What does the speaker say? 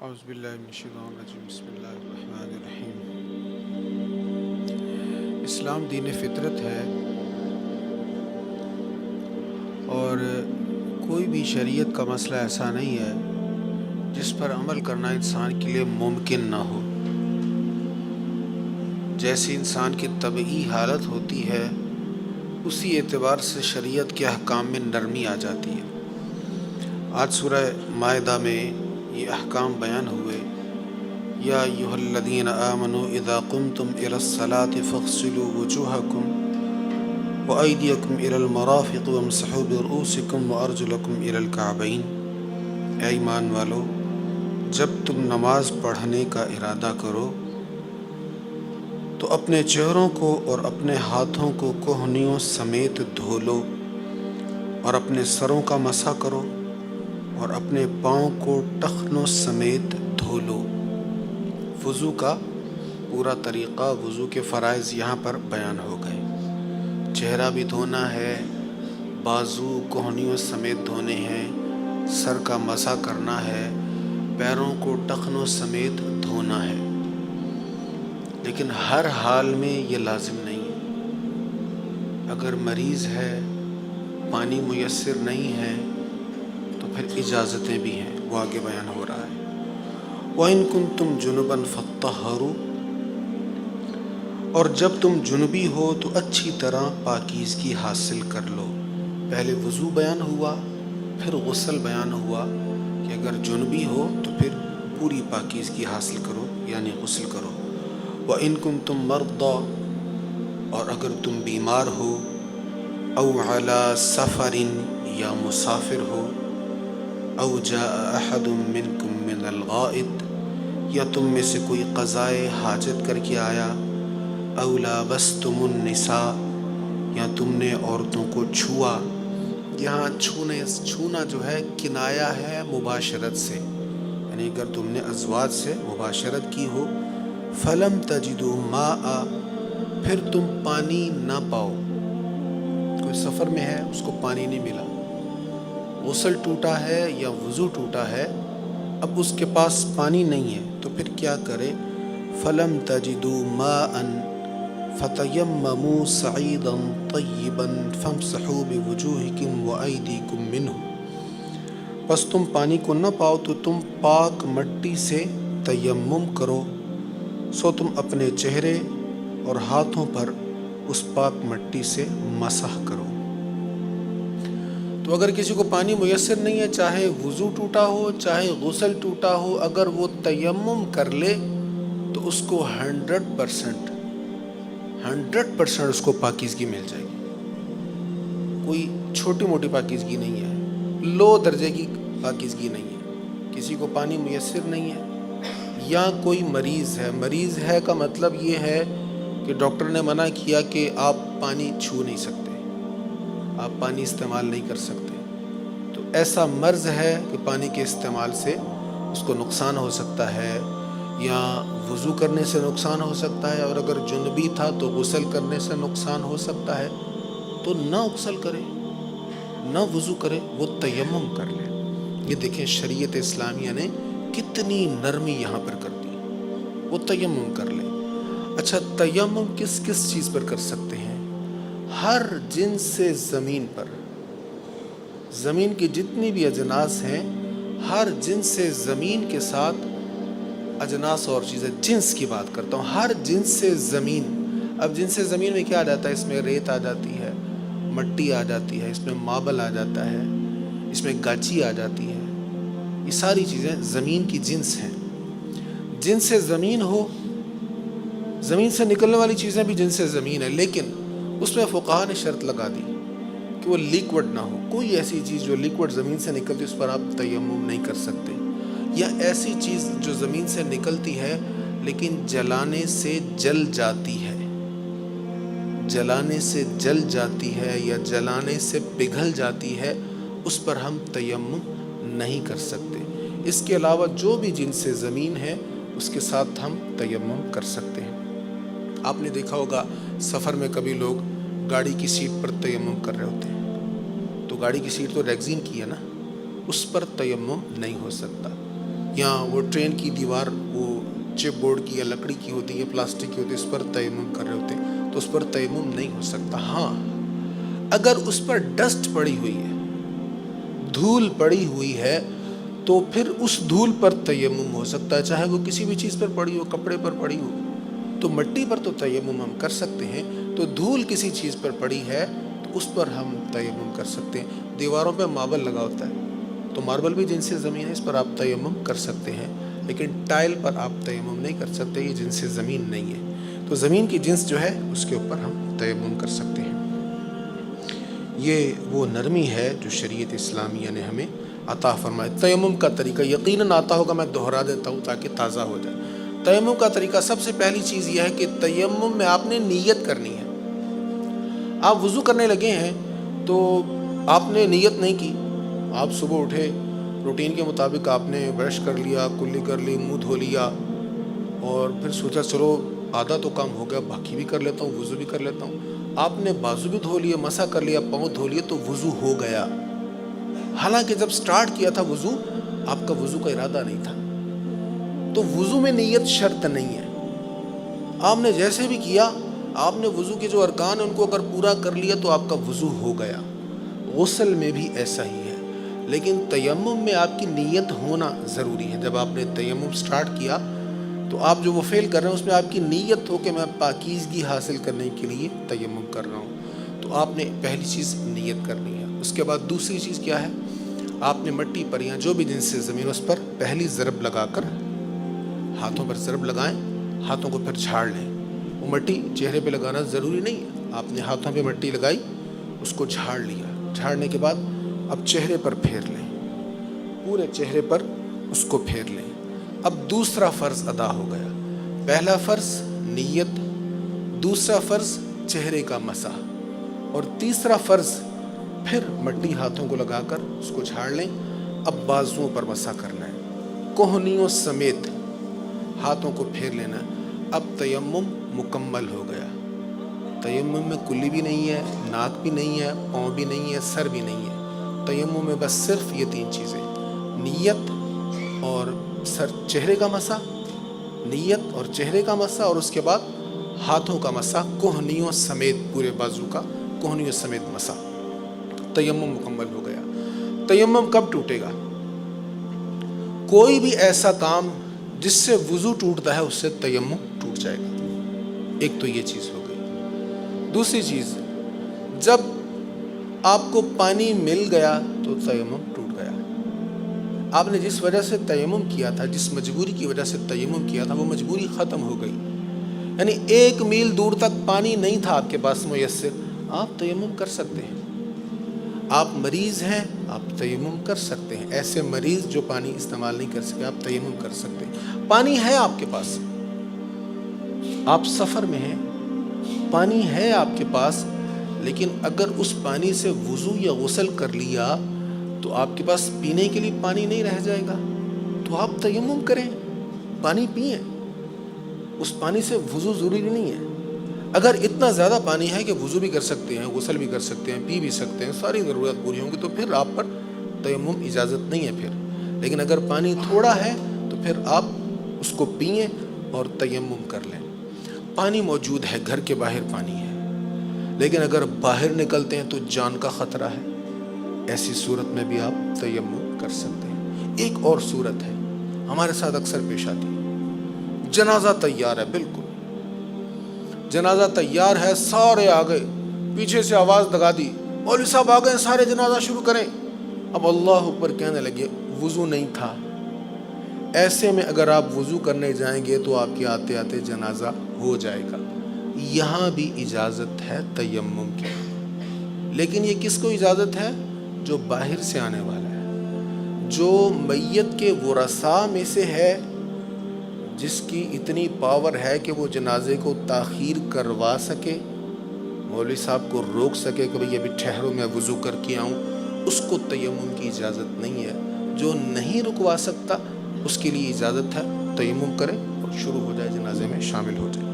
اعوذ باللہ من الشیطان الرجیم بسم اللہ الرحمن الرحیم۔ اسلام دین فطرت ہے اور کوئی بھی شریعت کا مسئلہ ایسا نہیں ہے جس پر عمل کرنا انسان کے لیے ممکن نہ ہو۔ جیسی انسان کی طبعی حالت ہوتی ہے اسی اعتبار سے شریعت کے احکام میں نرمی آ جاتی ہے۔ آج سورہ مائدہ میں یہ احکام بیان ہوئے، یا ایھا الذین آمنوا اذا قمتم الی الصلاۃ فاغسلوا وجوہکم وایدیکم الی المرافق وامسحوا برؤوسکم وارجلکم الی الکعبین۔ اے ایمان والو، جب تم نماز پڑھنے کا ارادہ کرو تو اپنے چہروں کو اور اپنے ہاتھوں کو کوہنیوں سمیت دھو لو اور اپنے سروں کا مسح کرو اور اپنے پاؤں کو ٹخنوں سمیت دھو لو۔ وضو کا پورا طریقہ، وضو کے فرائض یہاں پر بیان ہو گئے۔ چہرہ بھی دھونا ہے، بازو کوہنیوں سمیت دھونے ہیں، سر کا مسح کرنا ہے، پیروں کو ٹخنوں سمیت دھونا ہے۔ لیکن ہر حال میں یہ لازم نہیں ہے۔ اگر مریض ہے، پانی میسر نہیں ہے تو پھر اجازتیں بھی ہیں، وہ آگے بیان ہو رہا ہے۔ وَإِن كُنتُمْ جُنُبًا فَاطَّهَّرُوا، اور جب تم جنبی ہو تو اچھی طرح پاکیزگی حاصل کر لو۔ پہلے وضو بیان ہوا، پھر غسل بیان ہوا کہ اگر جنبی ہو تو پھر پوری پاکیزگی حاصل کرو یعنی غسل کرو۔ وَإِن كُنتُم مَرْضَىٰ، اور اگر تم بیمار ہو، او علی سفر، یا مسافر ہو، او جاء احد منکم من الغائط، یا تم میں سے کوئی قضائے حاجت کر کے آیا، او لامستم النساء، یا تم نے عورتوں کو چھوا۔ یہاں چھونا جو ہے کنایا ہے مباشرت سے، یعنی اگر تم نے ازواج سے مباشرت کی ہو، فلم تجدوا ماء، پھر تم پانی نہ پاؤ۔ کوئی سفر میں ہے، اس کو پانی نہیں ملا، غسل ٹوٹا ہے یا وضو ٹوٹا ہے، اب اس کے پاس پانی نہیں ہے تو پھر کیا کرے؟ فَلَمْ تَجِدُوا مَاءً فَتَيَمَّمُوا صَعِيدًا طَيِّبًا فَامْسَحُوا بِوُجُوهِكُمْ وَأَيْدِيكُمْ مِنْهُ، بس تم پانی کو نہ پاؤ تو تم پاک مٹی سے تیمم کرو، سو تم اپنے چہرے اور ہاتھوں پر اس پاک مٹی سے مسح کرو۔ تو اگر کسی کو پانی میسر نہیں ہے، چاہے وضو ٹوٹا ہو چاہے غسل ٹوٹا ہو، اگر وہ تیمم کر لے تو اس کو 100% اس کو پاکیزگی مل جائے گی۔ کوئی چھوٹی موٹی پاکیزگی نہیں ہے، لو درجے کی پاکیزگی نہیں ہے۔ کسی کو پانی میسر نہیں ہے یا کوئی مریض ہے کا مطلب یہ ہے کہ ڈاکٹر نے منع کیا کہ آپ پانی چھو نہیں سکتے، آپ پانی استعمال نہیں کر سکتے، تو ایسا مرض ہے کہ پانی کے استعمال سے اس کو نقصان ہو سکتا ہے، یا وضو کرنے سے نقصان ہو سکتا ہے، اور اگر جنبی تھا تو غسل کرنے سے نقصان ہو سکتا ہے، تو نہ غسل کرے نہ وضو کرے، وہ تیمم کر لے۔ یہ دیکھیں شریعت اسلامیہ نے کتنی نرمی یہاں پر کر دی، وہ تیمم کر لے۔ اچھا، تیمم کس کس چیز پر کر سکتے ہیں؟ ہر جنس سے زمین پر، زمین کی جتنی بھی اجناس ہیں، ہر جنس سے زمین کے ساتھ اجناس اور چیزیں، جنس کی بات کرتا ہوں، ہر جنس سے زمین۔ اب جنس سے زمین میں کیا آ جاتا ہے؟ اس میں ریت آ جاتی ہے، مٹی آ جاتی ہے، اس میں ماربل آ جاتا ہے، اس میں گاچی آ جاتی ہے، یہ ساری چیزیں زمین کی جنس ہیں۔ جنس سے زمین ہو، زمین سے نکلنے والی چیزیں بھی جنس سے زمین ہے، لیکن اس میں فقہا نے شرط لگا دی کہ وہ لیکوڈ نہ ہو۔ کوئی ایسی چیز جو لیکوڈ زمین سے نکلتی اس پر آپ تیمم نہیں کر سکتے، یا ایسی چیز جو زمین سے نکلتی ہے لیکن جلانے سے جل جاتی ہے، یا جلانے سے پگھل جاتی ہے، اس پر ہم تیمم نہیں کر سکتے۔ اس کے علاوہ جو بھی جنس سے زمین ہے اس کے ساتھ ہم تیمم کر سکتے ہیں۔ آپ نے دیکھا ہوگا سفر میں کبھی لوگ گاڑی کی سیٹ پر تیمم کر رہے ہوتے ہیں، تو گاڑی کی سیٹ تو ریگزین کی ہے نا، اس پر تیمم نہیں ہو سکتا۔ یا وہ ٹرین کی دیوار وہ چپ بورڈ کی یا لکڑی کی ہوتی ہے یا پلاسٹک کی ہوتی ہے، اس پر تیمم کر رہے ہوتے ہیں تو اس پر تیمم نہیں ہو سکتا۔ ہاں اگر اس پر ڈسٹ پڑی ہوئی ہے، دھول پڑی ہوئی ہے، تو پھر اس دھول پر تیمم ہو سکتا ہے، چاہے وہ کسی بھی چیز پر پڑی ہو، کپڑے پر پڑی ہو، تو مٹی پر تو تیمم ہم کر سکتے ہیں۔ تو دھول کسی چیز پر پڑی ہے تو اس پر ہم تیمم کر سکتے ہیں۔ دیواروں پہ ماربل لگا ہوتا ہے تو ماربل بھی جنس زمین ہے، اس پر آپ تیمم کر سکتے ہیں، لیکن ٹائل پر آپ تیمم نہیں کر سکتے، یہ جنس زمین نہیں ہے۔ تو زمین کی جنس جو ہے اس کے اوپر ہم تیمم کر سکتے ہیں۔ یہ وہ نرمی ہے جو شریعت اسلامیہ نے ہمیں عطا فرمائے۔ تیمم کا طریقہ یقیناً آتا ہوگا، میں دہرا دیتا ہوں تاکہ تازہ ہو جائے۔ تیمم کا طریقہ سب سے پہلی چیز یہ ہے کہ تیمم میں آپ نے نیت کرنی ہے۔ آپ وضو کرنے لگے ہیں تو آپ نے نیت نہیں کی، آپ صبح اٹھے، روٹین کے مطابق آپ نے برش کر لیا، کلی کر لی، منہ دھو لیا، اور پھر سوچا چلو آدھا تو کام ہو گیا، باقی بھی کر لیتا ہوں، وضو بھی کر لیتا ہوں۔ آپ نے بازو بھی دھو لیا، مسح کر لیا، پاؤں دھو لیے، تو وضو ہو گیا۔ حالانکہ جب سٹارٹ کیا تھا وضو، آپ کا وضو کا ارادہ نہیں تھا۔ تو وضو میں نیت شرط نہیں ہے، آپ نے جیسے بھی کیا، آپ نے وضو کے جو ارکان ہیں ان کو اگر پورا کر لیا تو آپ کا وضو ہو گیا۔ غسل میں بھی ایسا ہی ہے، لیکن تیمم میں آپ کی نیت ہونا ضروری ہے۔ جب آپ نے تیمم سٹارٹ کیا تو آپ جو وہ فعل کر رہے ہیں اس میں آپ کی نیت ہو کہ میں پاکیزگی حاصل کرنے کے لیے تیمم کر رہا ہوں، تو آپ نے پہلی چیز نیت کرنی ہے۔ اس کے بعد دوسری چیز کیا ہے؟ آپ نے مٹی پر یا جو بھی جنس سے زمین اس پر پہلی ضرب لگا کر، ہاتھوں پر ضرب لگائیں، ہاتھوں کو پھر جھاڑ لیں۔ وہ مٹی چہرے پہ لگانا ضروری نہیں ہے، آپ نے ہاتھوں پہ مٹی لگائی، اس کو جھاڑ لیا۔ جھاڑنے کے بعد اب چہرے پر پھیر لیں، پورے چہرے پر اس کو پھیر لیں۔ اب دوسرا فرض ادا ہو گیا۔ پہلا فرض نیت، دوسرا فرض چہرے کا مسح، اور تیسرا فرض پھر مٹی ہاتھوں کو لگا کر اس کو جھاڑ لیں۔ اب بازوؤں پر مسح کرنا ہے، کوہنیوں سمیت ہاتھوں کو پھیر لینا ہے۔ اب تیمم مکمل ہو گیا۔ تیمم میں کلی بھی نہیں ہے، ناک بھی نہیں ہے، پاؤں بھی نہیں ہے، سر بھی نہیں ہے۔ تیمم میں بس صرف یہ تین چیزیں، نیت اور چہرے کا مسح، نیت اور چہرے کا مسح، اور اس کے بعد ہاتھوں کا مسح، کوہنیوں سمیت، پورے بازو کا کوہنیوں سمیت مسح۔ تیمم مکمل ہو گیا۔ تیمم کب ٹوٹے گا؟ کوئی بھی ایسا کام جس سے وضو ٹوٹتا ہے اس سے تیمم ٹوٹ جائے گا۔ ایک تو یہ چیز ہو گئی۔ دوسری چیز، جب آپ کو پانی مل گیا تو تیمم ٹوٹ گیا۔ آپ نے جس وجہ سے تیمم کیا تھا، جس مجبوری کی وجہ سے تیمم کیا تھا، وہ مجبوری ختم ہو گئی۔ یعنی 1 میل دور تک پانی نہیں تھا آپ کے پاس میسر، آپ تیمم کر سکتے ہیں۔ آپ مریض ہیں، آپ تیمم کر سکتے ہیں۔ ایسے مریض جو پانی استعمال نہیں کر سکے، آپ تیمم کر سکتے ہیں۔ پانی ہے آپ کے پاس، آپ سفر میں ہیں، پانی ہے آپ کے پاس، لیکن اگر اس پانی سے وضو یا غسل کر لیا تو آپ کے پاس پینے کے لیے پانی نہیں رہ جائے گا، تو آپ تیمم کریں، پانی پئیں۔ اس پانی سے وضو ضروری نہیں ہے۔ اگر اتنا زیادہ پانی ہے کہ وضو بھی کر سکتے ہیں، غسل بھی کر سکتے ہیں، پی بھی سکتے ہیں، ساری ضرورت پوری ہوں گی، تو پھر آپ پر تیمم اجازت نہیں ہے پھر۔ لیکن اگر پانی تھوڑا ہے تو پھر آپ اس کو پئیں اور تیمم کر لیں۔ پانی موجود ہے، گھر کے باہر پانی ہے، لیکن اگر باہر نکلتے ہیں تو جان کا خطرہ ہے، ایسی صورت میں بھی آپ تیمم کر سکتے ہیں۔ ایک اور صورت ہے ہمارے ساتھ اکثر پیش آتی ہے، جنازہ تیار ہے، بالکل جنازہ تیار ہے، سارے آ گئے، پیچھے سے آواز لگا دی، مولوی صاحب آ گئے، سارے جنازہ شروع کریں۔ اب اللہ اکبر کہنے لگے، وضو نہیں تھا۔ ایسے میں اگر آپ وضو کرنے جائیں گے تو آپ کے آتے آتے جنازہ ہو جائے گا۔ یہاں بھی اجازت ہے تیمم کی، لیکن یہ کس کو اجازت ہے؟ جو باہر سے آنے والا ہے، جو میت کے ورثاء میں سے ہے، جس کی اتنی پاور ہے کہ وہ جنازے کو تاخیر کروا سکے، مولوی صاحب کو روک سکے کہ بھئی ابھی ٹھہرو میں وضو کر کے آؤں، اس کو تیمم کی اجازت نہیں ہے۔ جو نہیں رکوا سکتا اس کے لیے اجازت ہے، تیمم کرے اور شروع ہو جائے، جنازے میں شامل ہو جائے۔